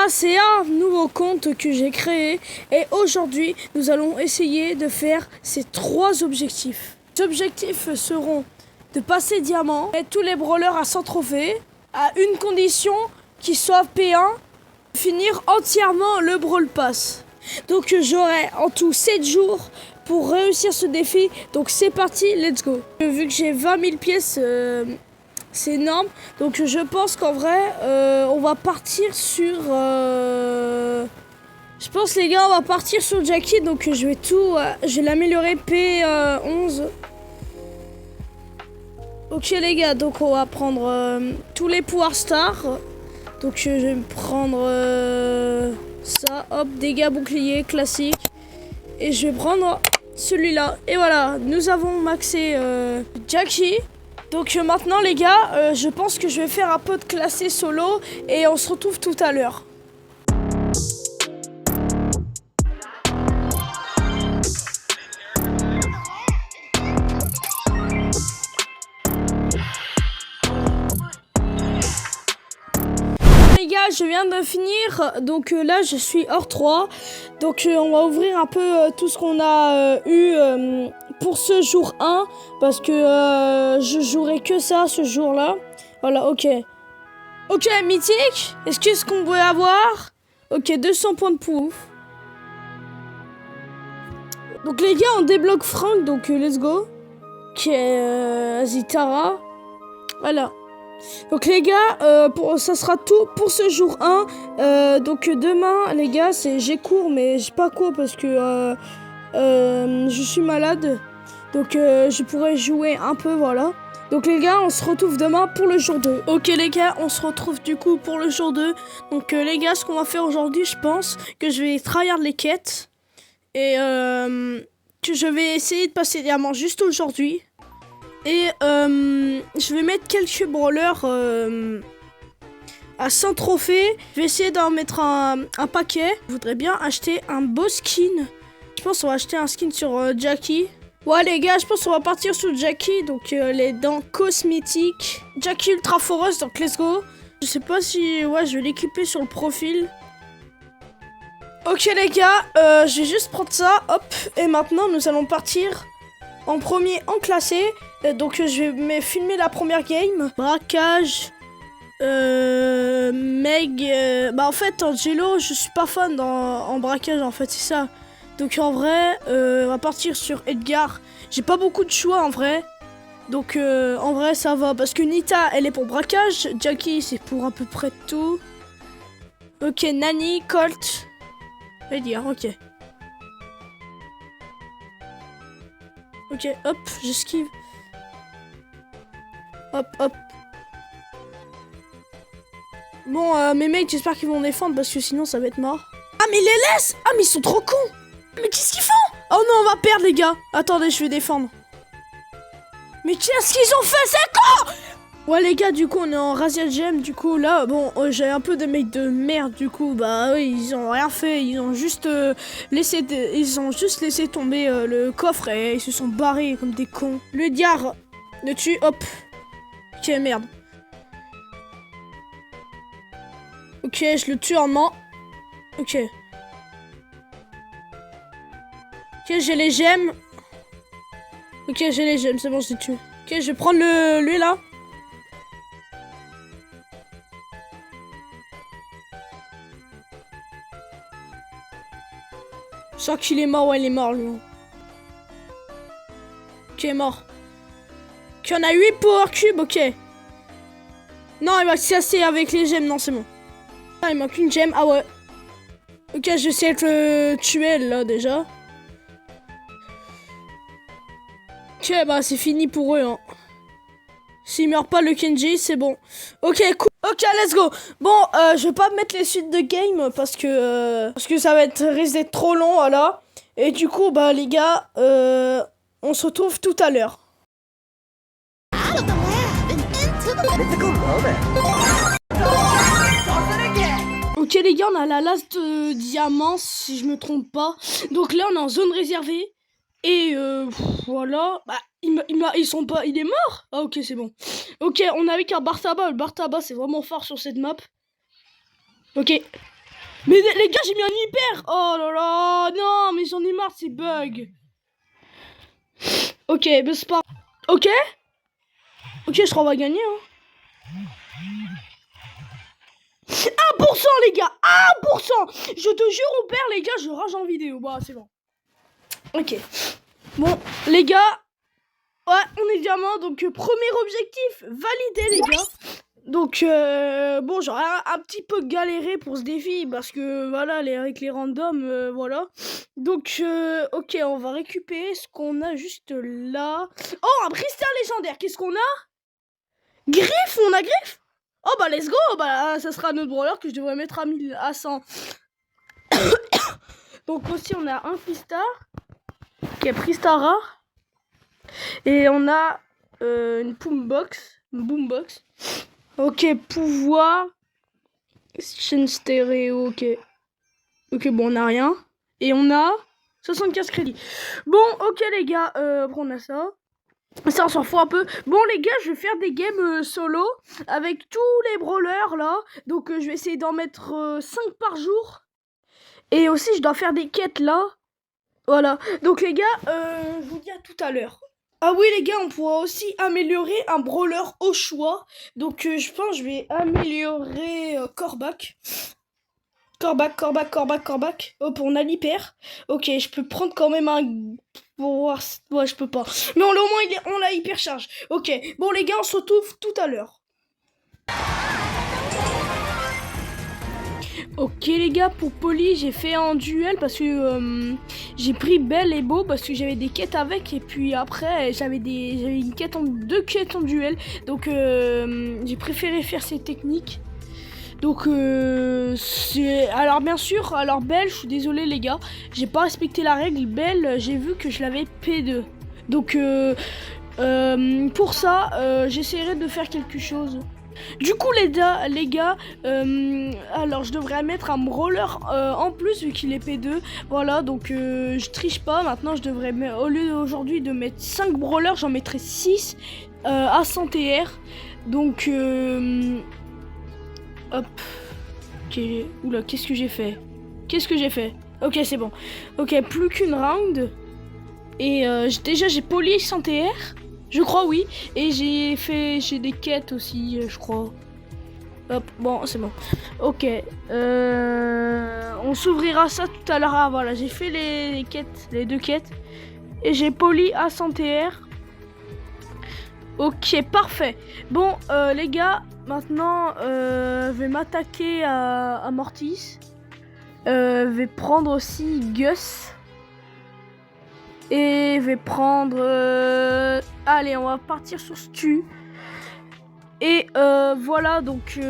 c'est un nouveau compte que j'ai créé et aujourd'hui nous allons essayer de faire ces 3 objectifs. Les objectifs seront de passer diamant et tous les brawlers à 100 trophées à une condition qui soit P1, finir entièrement le Brawl Pass. Donc j'aurai en tout 7 jours pour réussir ce défi, donc c'est parti, let's go. Vu que j'ai 20 000 pièces, c'est énorme, donc je pense qu'en vrai, on va partir sur... Je pense les gars, on va partir sur Jackie, donc je vais l'améliorer P11. Ok les gars, donc on va prendre tous les pouvoirs stars. Donc je vais me prendre ça, hop, dégâts boucliers classique. Et je vais prendre celui-là. Et voilà, nous avons maxé Jackie. Donc maintenant les gars, je pense que je vais faire un peu de classé solo. Et on se retrouve tout à l'heure. Je viens de finir, donc là je suis hors 3, donc on va ouvrir un peu tout ce qu'on a eu pour ce jour 1, parce que je jouerai que ça ce jour là. Voilà, ok. Ok, mythique, est-ce que ce qu'on peut avoir? Ok, 200 points de pouf. Donc les gars, on débloque Frank, donc let's go. Ok, Azitara, voilà. Donc les gars, ça sera tout pour ce jour 1. Donc demain les gars, j'ai cours mais j'ai pas cours parce que je suis malade. Donc je pourrais jouer un peu, voilà. Donc les gars, on se retrouve demain pour le jour 2. Ok les gars, on se retrouve du coup pour le jour 2. Donc les gars, ce qu'on va faire aujourd'hui, je pense que je vais tryhard les quêtes. Et que je vais essayer de passer diamant juste aujourd'hui. Et je vais mettre quelques brawlers à 100 trophées. Je vais essayer d'en mettre un paquet. Je voudrais bien acheter un beau skin. Je pense qu'on va acheter un skin sur Jackie. Ouais les gars, je pense qu'on va partir sur Jackie. Donc les dents cosmétiques. Jackie ultra foreuse, donc let's go. Je sais pas si... Ouais, je vais l'équiper sur le profil. Ok les gars, je vais juste prendre ça. Hop. Et maintenant, nous allons partir en premier en classé. Donc je vais filmer la première game. Braquage. Meg. Bah en fait Angelo, je suis pas fan en braquage en fait, c'est ça. Donc en vrai, on va partir sur Edgar. J'ai pas beaucoup de choix en vrai. Donc en vrai ça va. Parce que Nita elle est pour braquage. Jackie c'est pour à peu près tout. Ok, Nani, Colt. Edgar, ok. Ok, hop, j'esquive. Hop, hop. Bon, mes mecs, j'espère qu'ils vont défendre parce que sinon ça va être mort. Ah, mais les laisse! Ah, mais ils sont trop cons! Mais qu'est-ce qu'ils font? Oh non, on va perdre, les gars. Attendez, je vais défendre. Mais qu'est-ce qu'ils ont fait, c'est con! Ouais, les gars, du coup, on est en Razzia Gem. Du coup, là, bon, j'ai un peu de mecs de merde. Du coup, bah, oui, ils ont rien fait. Ils ont juste laissé tomber le coffre et ils se sont barrés comme des cons. Le diar le tue, hop. Ok, merde. Ok, je le tue en main. Ok. Ok, j'ai les gemmes. Ok, j'ai les gemmes, c'est bon, je les tue. Ok, je vais prendre lui là. Je sens qu'il est mort, ouais, il est mort, lui. Ok, mort. Ok, on a 8 power cubes, ok. Non, il va se casser avec les gemmes, non, c'est bon. Ah, il manque une gemme, ah ouais. Ok, je vais essayer de le tuer, là, déjà. Ok, bah, c'est fini pour eux, hein. S'il meurt pas, le Kenji, c'est bon. Ok, cool. Ok, let's go. Bon, je vais pas mettre les suites de game parce que ça risque d'être trop long, voilà. Et du coup, bah, les gars, on se retrouve tout à l'heure. Ok les gars, on a la last de diamant si je me trompe pas. Donc là on est en zone réservée. Et voilà. Bah ils sont pas. Il est mort. Ah ok c'est bon. Ok, on a avec un bar tabac. Le bar tabac c'est vraiment fort sur cette map. Ok. Mais les gars, j'ai mis un hyper. Oh là là, non, mais j'en ai marre de ces bugs. Ok, mais c'est pas... Ok, je crois qu'on va gagner, hein. 1% les gars, 1%. Je te jure, on perd les gars, je rage en vidéo. Bah, c'est bon. Ok. Bon, les gars, ouais, on est diamant, donc premier objectif, validé les gars. Donc, bon, j'aurais un petit peu galéré pour ce défi, parce que, voilà, avec les randoms, voilà. Donc, ok, on va récupérer ce qu'on a juste là. Oh, un Pristar légendaire, qu'est-ce qu'on a? Griffe, on a Griffe? Oh, bah, let's go, bah, ça sera notre brawler que je devrais mettre à 1000, à 100. Donc, aussi, on a un Pristar, qui est Pristar rare. Et on a une boombox. Ok, pouvoir. Chaîne stéréo, ok. Ok, bon, on a rien. Et on a 75 crédits. Bon, ok, les gars, après on a ça. Ça, on s'en fout un peu. Bon, les gars, je vais faire des games solo avec tous les brawlers, là. Donc, je vais essayer d'en mettre 5 par jour. Et aussi, je dois faire des quêtes, là. Voilà. Donc, les gars, je vous dis à tout à l'heure. Ah oui les gars, on pourra aussi améliorer un brawler au choix. Donc je pense que je vais améliorer Corbac. Corbac. Hop, on a l'hyper. Ok, je peux prendre quand même un... Pour voir... Ouais, je peux pas. Mais au moins, on l'a hyper charge. Ok, bon les gars, on se retrouve tout à l'heure. Ok les gars, pour Polly, j'ai fait un duel parce que j'ai pris Belle et Beau parce que j'avais des quêtes avec et puis après j'avais une quête deux quêtes en duel. Donc j'ai préféré faire ces techniques. Donc alors bien sûr, alors Belle, je suis désolé les gars, j'ai pas respecté la règle. Belle, j'ai vu que je l'avais P2. Donc pour ça, j'essaierai de faire quelque chose. Du coup les gars, alors je devrais mettre un brawler en plus vu qu'il est P2. Voilà, donc je triche pas. Maintenant je devrais, au lieu aujourd'hui de mettre 5 brawlers, j'en mettrai 6 à 100 TR. Donc hop. Ok, oula, qu'est-ce que j'ai fait? Ok, c'est bon. Ok, plus qu'une round. Et déjà j'ai poli 100 TR. Je crois oui. Et j'ai des quêtes aussi, je crois. Hop, bon, c'est bon. Ok. On s'ouvrira ça tout à l'heure. Ah voilà, j'ai fait les quêtes, les 2 quêtes. Et j'ai poli à 100 TR. Ok, parfait. Bon, les gars, maintenant, je vais m'attaquer à Mortis. Je vais prendre aussi Gus. Et je vais prendre... Allez, on va partir sur Stu. Et voilà, donc...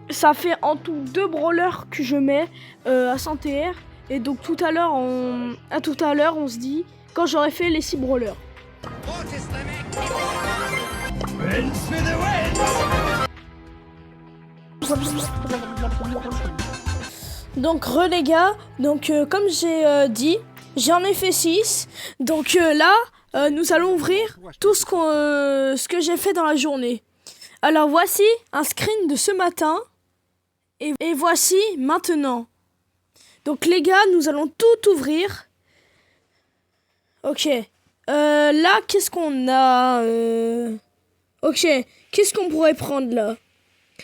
ça fait en tout 2 brawlers que je mets à 100 TR. Et donc tout à l'heure, on se dit, quand j'aurai fait les 6 brawlers. Donc les gars, donc comme j'ai dit, j'en ai fait 6. Donc là, nous allons ouvrir tout ce que j'ai fait dans la journée. Alors voici un screen de ce matin et voici maintenant. Donc les gars, nous allons tout ouvrir. Ok. Là, qu'est-ce qu'on a Ok, qu'est-ce qu'on pourrait prendre là?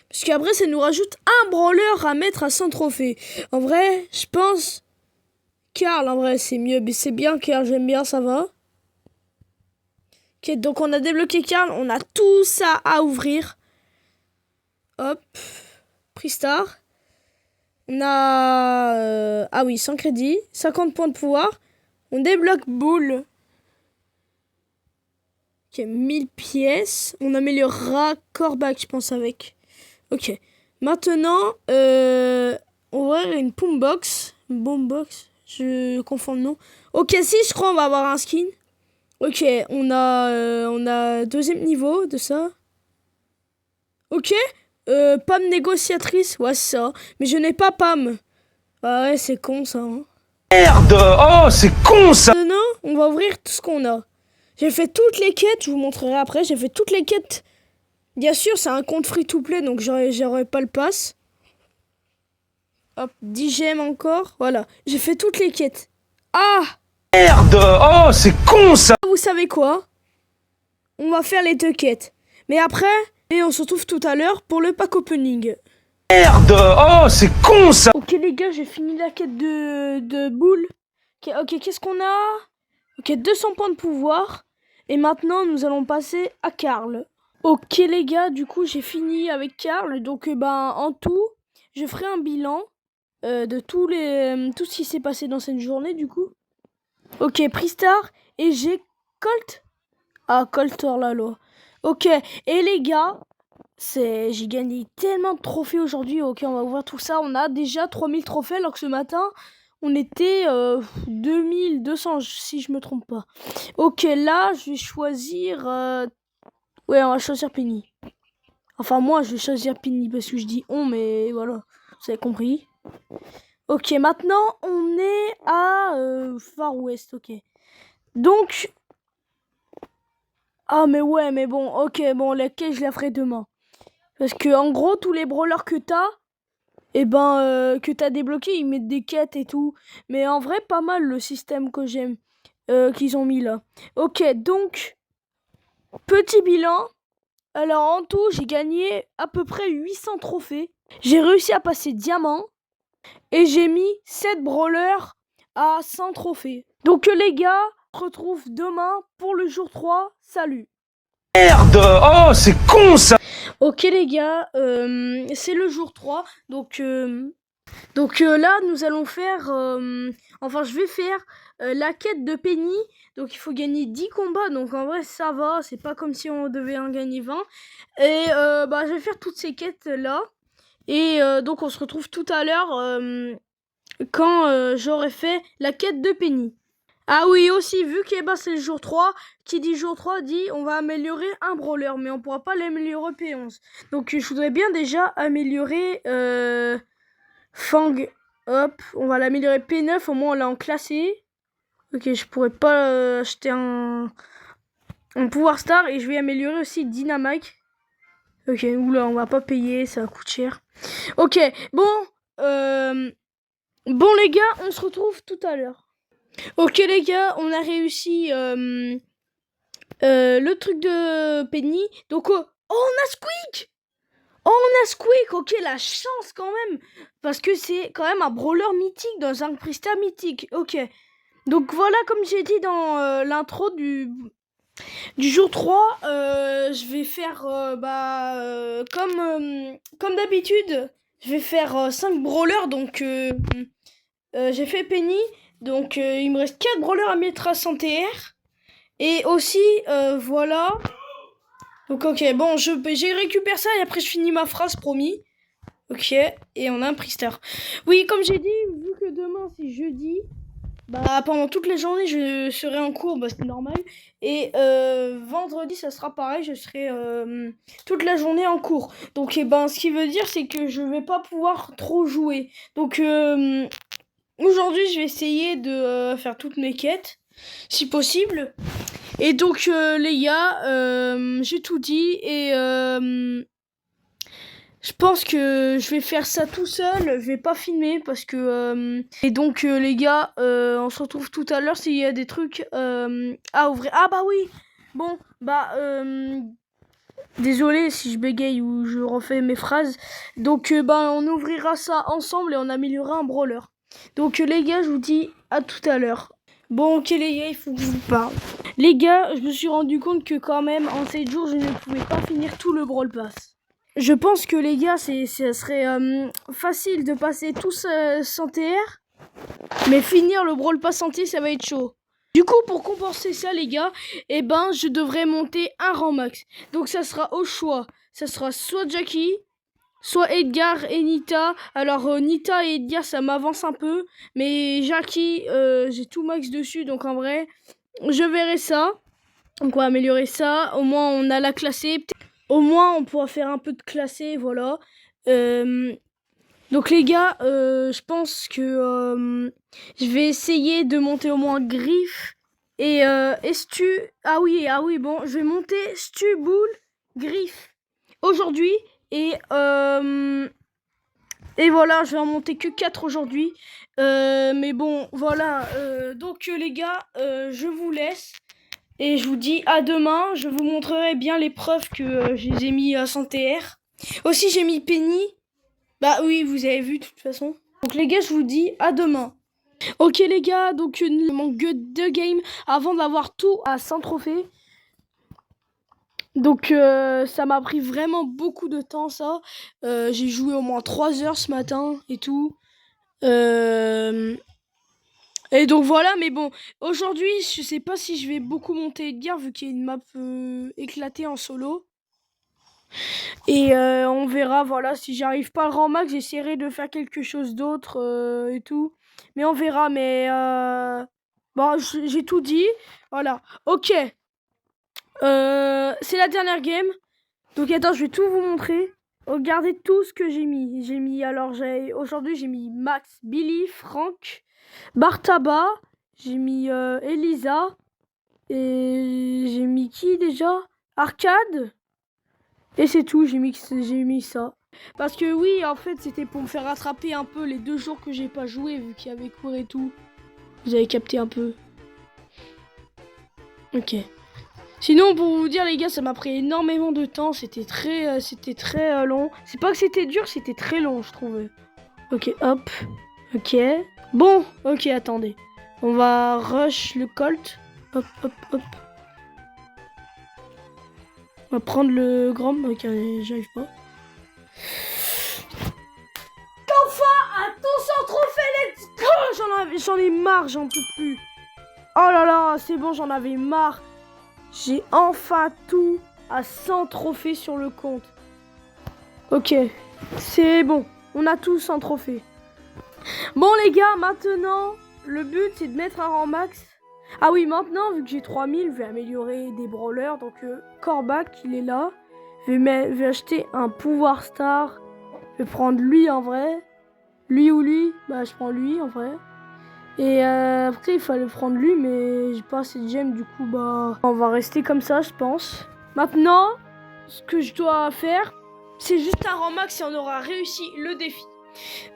Parce qu'après, ça nous rajoute un brawler à mettre à 100 trophées. En vrai, je pense... Karl, en vrai, c'est mieux. Mais c'est bien, Karl, j'aime bien, ça va. Ok, donc on a débloqué Karl. On a tout ça à ouvrir. Hop. Pristar. On a... ah oui, 100 crédits. 50 points de pouvoir. On débloque Bull. Ok, 1000 pièces. On améliorera Corbac, je pense, avec. Ok. Maintenant, on va avoir une boombox. Boombox. Je confonds le nom. Ok, si, je crois on va avoir un skin. Ok, on a deuxième niveau de ça. Ok. Pam négociatrice. Ouais, c'est ça. Mais je n'ai pas Pam. Ah ouais, c'est con, ça. Hein. Merde! Oh, c'est con, ça! Non, on va ouvrir tout ce qu'on a. J'ai fait toutes les quêtes, je vous montrerai après. J'ai fait toutes les quêtes. Bien sûr, c'est un compte free-to-play, donc j'aurais pas le pass. Hop, 10 gemmes encore. Voilà, j'ai fait toutes les quêtes. Ah! Merde! Oh, c'est con ça! Vous savez quoi? On va faire les 2 quêtes. Mais après, et on se retrouve tout à l'heure pour le pack opening. Merde! Oh, c'est con ça! Ok les gars, j'ai fini la quête de boule. Ok, qu'est-ce qu'on a? Ok, 200 points de pouvoir. Et maintenant, nous allons passer à Karl. Ok les gars, du coup, j'ai fini avec Karl. Donc, en tout, je ferai un bilan de tout ce qui s'est passé dans cette journée, du coup. Ok, Pristar. Et j'ai Colt. Ah, Colt Orlalo. Ok, et les gars, j'ai gagné tellement de trophées aujourd'hui. Ok, on va voir tout ça. On a déjà 3000 trophées, alors que ce matin, on était 2200, si je me trompe pas. Ok, là, je vais choisir... Ouais, on va choisir Penny. Enfin, moi, je vais choisir Penny, parce que je dis on, mais voilà, vous avez compris. Ok, maintenant, on est à Far West, ok. Donc... Ah, mais ouais, mais bon, ok, bon, laquelle je la ferai demain. Parce que, en gros, tous les brawlers que t'as, que t'as débloqué, ils mettent des quêtes et tout. Mais en vrai, pas mal le système que j'aime, qu'ils ont mis là. Ok, donc, petit bilan. Alors, en tout, j'ai gagné à peu près 800 trophées. J'ai réussi à passer diamant. Et j'ai mis 7 brawlers à 100 trophées. Donc, les gars, on se retrouve demain pour le jour 3. Salut! Merde! Oh, c'est con ça! Ok les gars, c'est le jour 3, donc là nous allons faire, je vais faire la quête de Penny, donc il faut gagner 10 combats, donc en vrai ça va, c'est pas comme si on devait en gagner 20, et je vais faire toutes ces quêtes là, et donc on se retrouve tout à l'heure quand j'aurai fait la quête de Penny. Ah oui, aussi, vu que c'est le jour 3, qui dit jour 3 dit on va améliorer un brawler, mais on pourra pas l'améliorer P11. Donc je voudrais bien déjà améliorer Fang. Hop, on va l'améliorer P9, au moins on l'a en classé. Ok, je pourrais pas acheter un pouvoir star, et je vais améliorer aussi Dynamite. Ok, oula, on va pas payer, ça coûte cher. Ok, bon les gars, on se retrouve tout à l'heure. Ok les gars, on a réussi le truc de Penny. Donc, on a Squeak! Oh, on a Squeak! Ok, la chance quand même. Parce que c'est quand même un brawler mythique dans un Prista mythique. Ok. Donc voilà, comme j'ai dit dans l'intro du jour 3, je vais faire comme d'habitude. Je vais faire 5 brawlers. Donc, j'ai fait Penny. Donc, il me reste 4 brawlers à mettre à 100 TR. Et aussi, voilà. Donc, ok, bon, j'ai récupéré ça et après je finis ma phrase, promis. Ok, et on a un Pristar. Oui, comme j'ai dit, vu que demain c'est jeudi, pendant toute la journée je serai en cours, c'est normal. Et vendredi ça sera pareil, je serai toute la journée en cours. Donc, ce qui veut dire c'est que je vais pas pouvoir trop jouer. Donc, aujourd'hui je vais essayer de faire toutes mes quêtes, si possible. Et donc les gars, j'ai tout dit et je pense que je vais faire ça tout seul, je vais pas filmer parce que et donc les gars, on se retrouve tout à l'heure s'il y a des trucs à ouvrir. Ah bah oui. Bon, désolé si je bégaye ou je refais mes phrases. Donc on ouvrira ça ensemble et on améliorera un brawler. Donc les gars, je vous dis à tout à l'heure. Bon, ok les gars, il faut que je vous parle. Les gars, je me suis rendu compte que quand même, en 7 jours, je ne pouvais pas finir tout le Brawl Pass. Je pense que les gars, ça serait facile de passer tous 100 TR, mais finir le Brawl Pass entier, ça va être chaud. Du coup, pour compenser ça, les gars, je devrais monter un rang max. Donc ça sera au choix. Ça sera soit Jackie, soit Edgar et Nita. Alors Nita et Edgar ça m'avance un peu, mais Jackie j'ai tout max dessus, donc en vrai je verrai ça. Donc on va améliorer ça, au moins on a la classée, au moins on pourra faire un peu de classé, voilà. Donc les gars, je pense que je vais essayer de monter au moins Griff et Stu. Ah oui, bon, je vais monter Stu, Bull, Griff aujourd'hui. Et Et voilà, je vais en monter que 4 aujourd'hui. Mais bon, voilà. Donc les gars, je vous laisse. Et je vous dis à demain. Je vous montrerai bien les preuves que je les ai mis sans TR. Aussi, j'ai mis Penny. Bah oui, vous avez vu de toute façon. Donc les gars, je vous dis à demain. Ok les gars, donc il manque que 2 games avant d'avoir tout à 100 trophées. Donc ça m'a pris vraiment beaucoup de temps ça. J'ai joué au moins 3 heures ce matin et tout. Et donc voilà, mais bon, aujourd'hui je sais pas si je vais beaucoup monter Edgar vu qu'il y a une map éclatée en solo. Et on verra, voilà, si j'arrive pas à le rang max, j'essaierai de faire quelque chose d'autre et tout. Mais on verra, mais bon, j'ai tout dit. Voilà, ok. C'est la dernière game. Donc attends, je vais tout vous montrer. Regardez tout ce que j'ai mis. Aujourd'hui j'ai mis Max, Billy, Franck, Bartaba, j'ai mis Elisa. Et j'ai mis qui déjà? Arcade. Et c'est tout, j'ai mis ça. Parce que oui, en fait, c'était pour me faire rattraper un peu les 2 jours que j'ai pas joué, vu qu'il y avait cours et tout. Vous avez capté un peu. Ok. Sinon, pour vous dire, les gars, ça m'a pris énormément de temps. C'était très long. C'est pas que c'était dur, c'était très long, je trouvais. Ok, hop. Ok. Bon, ok, attendez. On va rush le Colt. Hop, hop, hop. On va prendre le grand. Ok, j'arrive pas. Enfin, attention, trophée, let's go! J'en ai marre, j'en peux plus. Oh là là, c'est bon, j'en avais marre. J'ai enfin tout à 100 trophées sur le compte. Ok, c'est bon. On a tous 100 trophées. Bon les gars, maintenant, le but c'est de mettre un rang max. Ah oui, maintenant, vu que j'ai 3000, je vais améliorer des brawlers. Donc, Corbac, il est là. Je vais acheter un pouvoir star. Je vais prendre lui en vrai. Lui ou lui, bah je prends lui en vrai. Et après, il fallait prendre lui, mais j'ai pas assez de gemmes. Du coup, bah, on va rester comme ça, je pense. Maintenant, ce que je dois faire, c'est juste un rang max et on aura réussi le défi.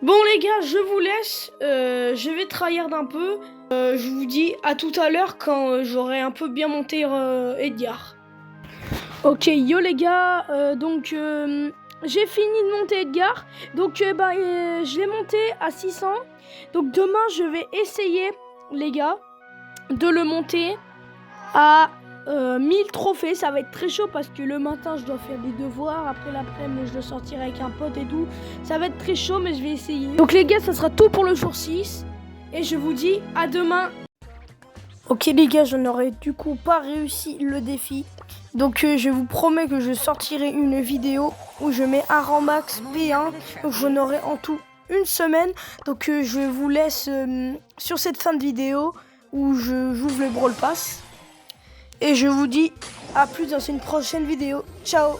Bon les gars, je vous laisse, je vais tryhard un peu, je vous dis à tout à l'heure quand j'aurai un peu bien monté Edgar. Ok, yo les gars, donc j'ai fini de monter Edgar, donc je l'ai monté à 600, donc demain je vais essayer les gars de le monter à 1000 trophées. Ça va être très chaud parce que le matin je dois faire des devoirs, après l'après-midi je dois sortir avec un pote et tout. Ça va être très chaud mais je vais essayer. Donc les gars, ça sera tout pour le jour 6 et je vous dis à demain. Ok les gars, je n'aurais du coup pas réussi le défi. Donc je vous promets que je sortirai une vidéo où je mets un rang max P1. Donc j'en aurai en tout une semaine. Donc je vous laisse sur cette fin de vidéo où j'ouvre le Brawl Pass. Et je vous dis à plus dans une prochaine vidéo. Ciao!